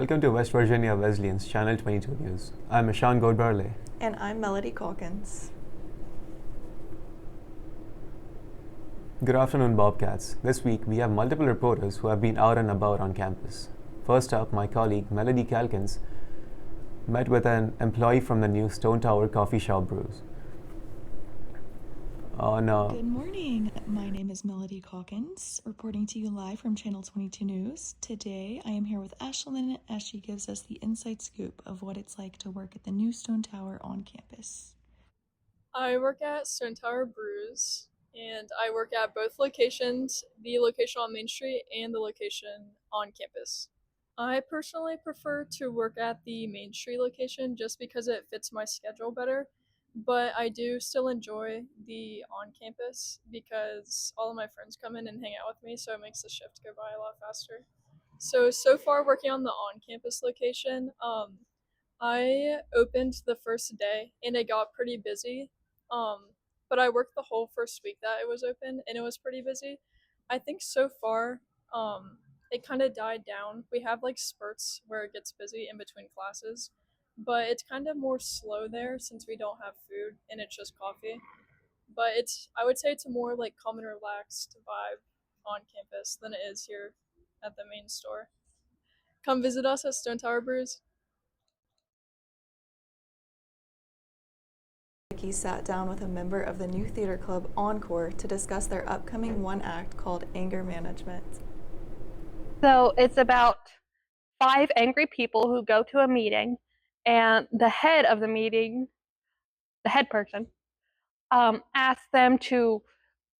Welcome to West Virginia Wesleyan's Channel 22 News. I'm Ishan Godbarle. And I'm Melody Calkins. Good afternoon, Bobcats. This week we have multiple reporters who have been out and about on campus. First up, my colleague Melody Calkins met with an employee from the new StoneTower coffee shop Brews. Good morning. My name is Melody Calkins, reporting to you live from Channel 22 News. Today, I am here with Ashlyn as she gives us the inside scoop of what it's like to work at the new StoneTower on campus. I work at StoneTower Brews, and I work at both locations, the location on Main Street and the location on campus. I personally prefer to work at the Main Street location just because it fits my schedule better, but I do still enjoy the on campus because all of my friends come in and hang out with me, so it makes the shift go by a lot faster. So far working on the on campus location, I opened the first day and it got pretty busy. But I worked the whole first week that it was open and it was pretty busy. I think so far, it kind of died down. We have like spurts where it gets busy in between classes, but it's kind of more slow there since we don't have food and it's just coffee. But I would say it's a more like calm and relaxed vibe on campus than it is here at the main store. Come visit us at StoneTower Brews. He sat down with a member of the new theater club Encore to discuss their upcoming one act called Anger Management. So it's about 5 angry people who go to a meeting, and the head of the meeting, the head person, asks them to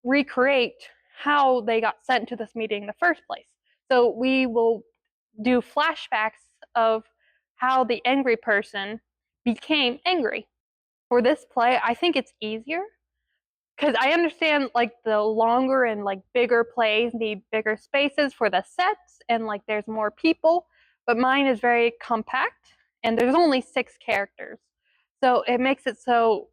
recreate how they got sent to this meeting in the first place. So we will do flashbacks of how the angry person became angry. For this play, I think it's easier because I understand like the longer and like bigger plays need bigger spaces for the sets and like there's more people, but mine is very compact and there's only 6 characters. So it makes it so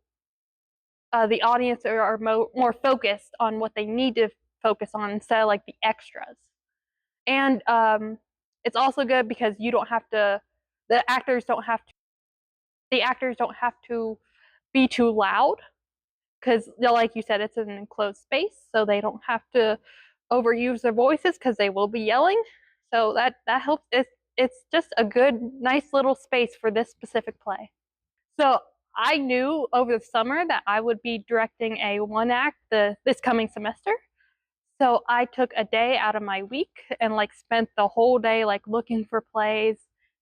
the audience are more focused on what they need to focus on instead of like the extras. And it's also good because you don't have to, the actors don't have to be too loud because, like you said, it's an enclosed space, so they don't have to overuse their voices because they will be yelling. So that helps. It's just a good, nice little space for this specific play. So I knew over the summer that I would be directing a one act this coming semester. So I took a day out of my week and like spent the whole day like looking for plays.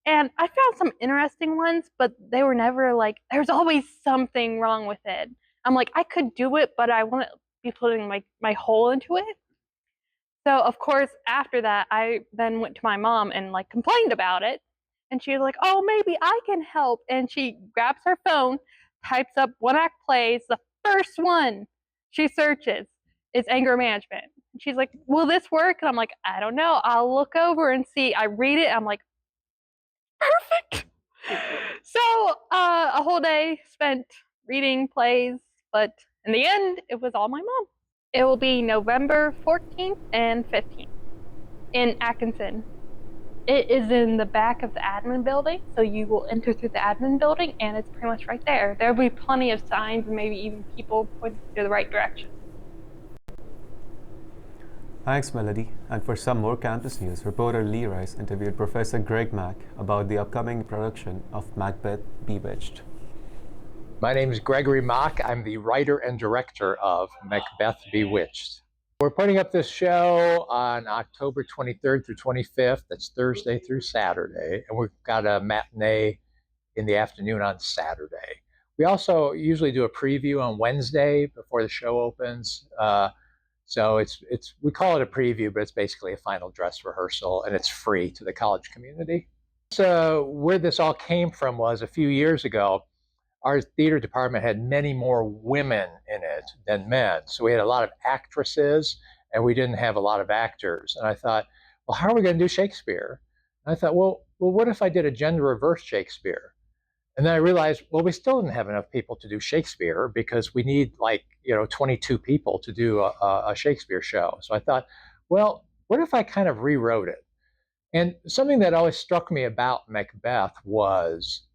And I found some interesting ones, but they were never like, there's always something wrong with it. I'm like, I could do it, but I want to be putting my whole into it. So of course, after that, I then went to my mom and like complained about it. And she was like, oh, maybe I can help. And she grabs her phone, types up one act plays. The first one she searches is anger management. And she's like, will this work? And I'm like, I don't know. I'll look over and see. I read it. I'm like, perfect. So a whole day spent reading plays, but in the end, it was all my mom. It will be November 14th and 15th in Atkinson. It is in the back of the admin building, so you will enter through the admin building, and it's pretty much right there. There will be plenty of signs and maybe even people pointing to the right direction. Thanks, Melody. And for some more campus news, reporter Lee Rice interviewed Professor Greg Mack about the upcoming production of Macbeth Bewitched. My name is Gregory Mock. I'm the writer and director of Macbeth Bewitched. We're putting up this show on October 23rd through 25th. That's Thursday through Saturday. And we've got a matinee in the afternoon on Saturday. We also usually do a preview on Wednesday before the show opens. So we call it a preview, but it's basically a final dress rehearsal, and it's free to the college community. So where this all came from was a few years ago, our theater department had many more women in it than men. So we had a lot of actresses, and we didn't have a lot of actors. And I thought, well, how are we going to do Shakespeare? And I thought, well, what if I did a gender reverse Shakespeare? And then I realized, well, we still didn't have enough people to do Shakespeare because we need 22 people to do a Shakespeare show. So I thought, well, what if I kind of rewrote it? And something that always struck me about Macbeth was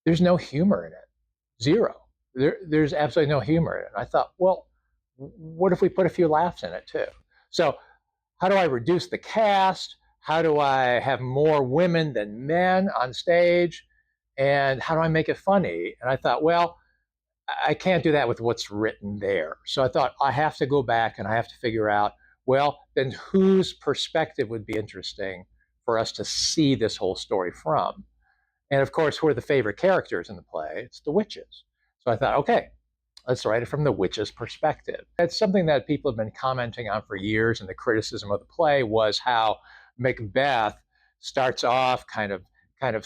there's no humor in it. Zero. There's absolutely no humor in it. And I thought, well, what if we put a few laughs in it too? So how do I reduce the cast? How do I have more women than men on stage? And how do I make it funny? And I thought, well, I can't do that with what's written there. So I thought I have to go back and I have to figure out, well, then whose perspective would be interesting for us to see this whole story from? And of course, who are the favorite characters in the play? It's the witches. So I thought, okay, let's write it from the witch's perspective. It's something that people have been commenting on for years, and the criticism of the play was how Macbeth starts off kind of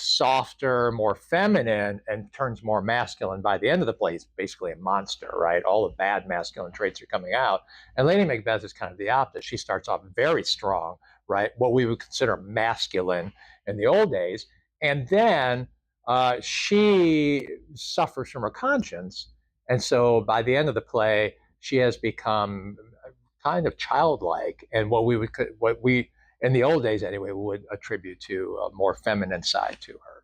softer, more feminine, and turns more masculine. By the end of the play, he's basically a monster, right? All the bad masculine traits are coming out. And Lady Macbeth is kind of the opposite. She starts off very strong, right? What we would consider masculine in the old days. And then she suffers from her conscience. And so by the end of the play, she has become kind of childlike, and what we in the old days anyway would attribute to a more feminine side to her.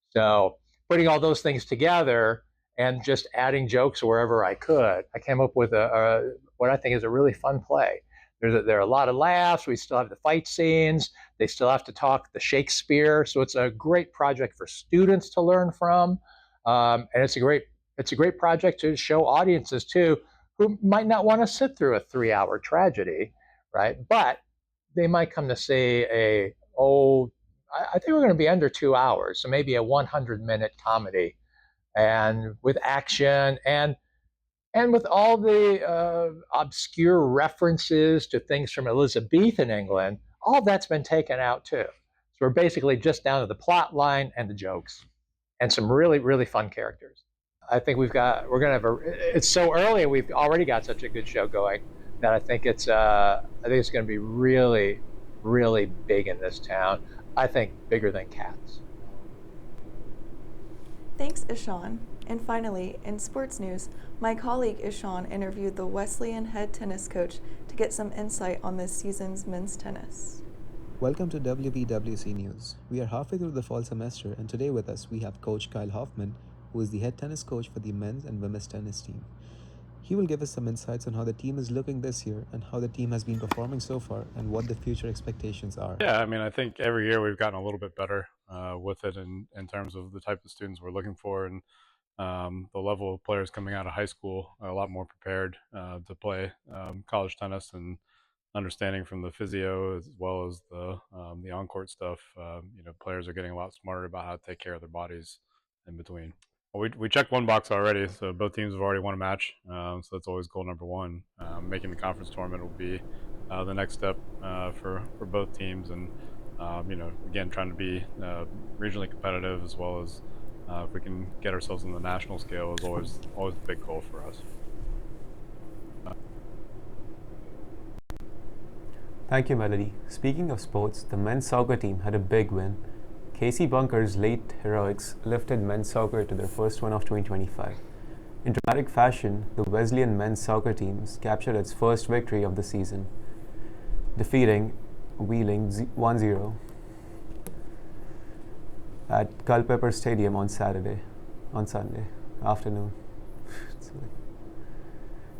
So putting all those things together and just adding jokes wherever I could, I came up with what I think is a really fun play. There are a lot of laughs. We still have the fight scenes. They still have to talk the Shakespeare. So it's a great project for students to learn from, and it's a great project to show audiences too, who might not want to sit through a 3-hour tragedy, right? But they might come to see I think we're going to be under 2 hours, so maybe a 100-minute comedy, and with action and with all the obscure references to things from Elizabethan England. All that's been taken out too. So we're basically just down to the plot line and the jokes, and some really, really fun characters. I think we're going to have it's so early and we've already got such a good show going that I think it's going to be really, really big in this town. I think bigger than Cats. Thanks, Ishan. And finally, in sports news, my colleague Ishan interviewed the Wesleyan head tennis coach to get some insight on this season's men's tennis. Welcome to WVWC News. We are halfway through the fall semester, and today with us we have Coach Kyle Hoffman, who is the head tennis coach for the men's and women's tennis team. He will give us some insights on how the team is looking this year and how the team has been performing so far and what the future expectations are. Yeah, I mean, I think every year we've gotten a little bit better with it in terms of the type of students we're looking for and the level of players coming out of high school are a lot more prepared to play college tennis, and understanding from the physio as well as the on-court stuff. Players are getting a lot smarter about how to take care of their bodies in between. We checked one box already, so both teams have already won a match. So that's always goal number one. Making the conference tournament will be the next step for both teams, and again, trying to be regionally competitive as well as if we can get ourselves on the national scale is always a big goal for us. Thank you, Melody. Speaking of sports, the men's soccer team had a big win. Casey Bunker's late heroics lifted men's soccer to their first win of 2025. In dramatic fashion, the Wesleyan men's soccer team captured its first victory of the season, defeating Wheeling 1-0 at Culpeper Stadium on Sunday afternoon.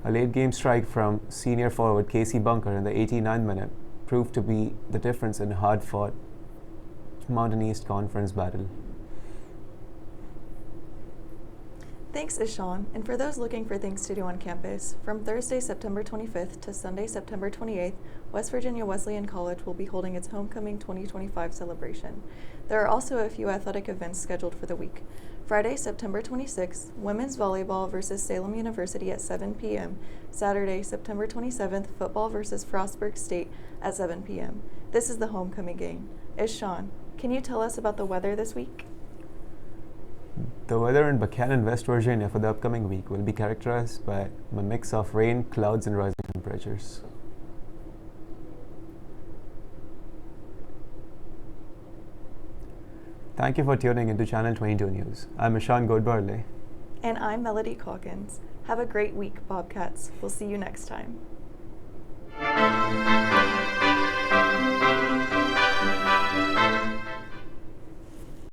A late game strike from senior forward Casey Bunker in the 89th minute proved to be the difference in a hard-fought Mountain East Conference battle. Thanks, Ishan. And for those looking for things to do on campus, from Thursday, September 25th to Sunday, September 28th, West Virginia Wesleyan College will be holding its Homecoming 2025 celebration. There are also a few athletic events scheduled for the week. Friday, September 26th, women's volleyball versus Salem University at 7 p.m. Saturday, September 27th, football versus Frostburg State at 7 p.m. This is the homecoming game. Ishan, can you tell us about the weather this week? The weather in Buchanan, West Virginia for the upcoming week will be characterized by a mix of rain, clouds, and rising temperatures. Thank you for tuning into Channel 22 News. I'm Ishan Godbarle. And I'm Melody Calkins. Have a great week, Bobcats. We'll see you next time.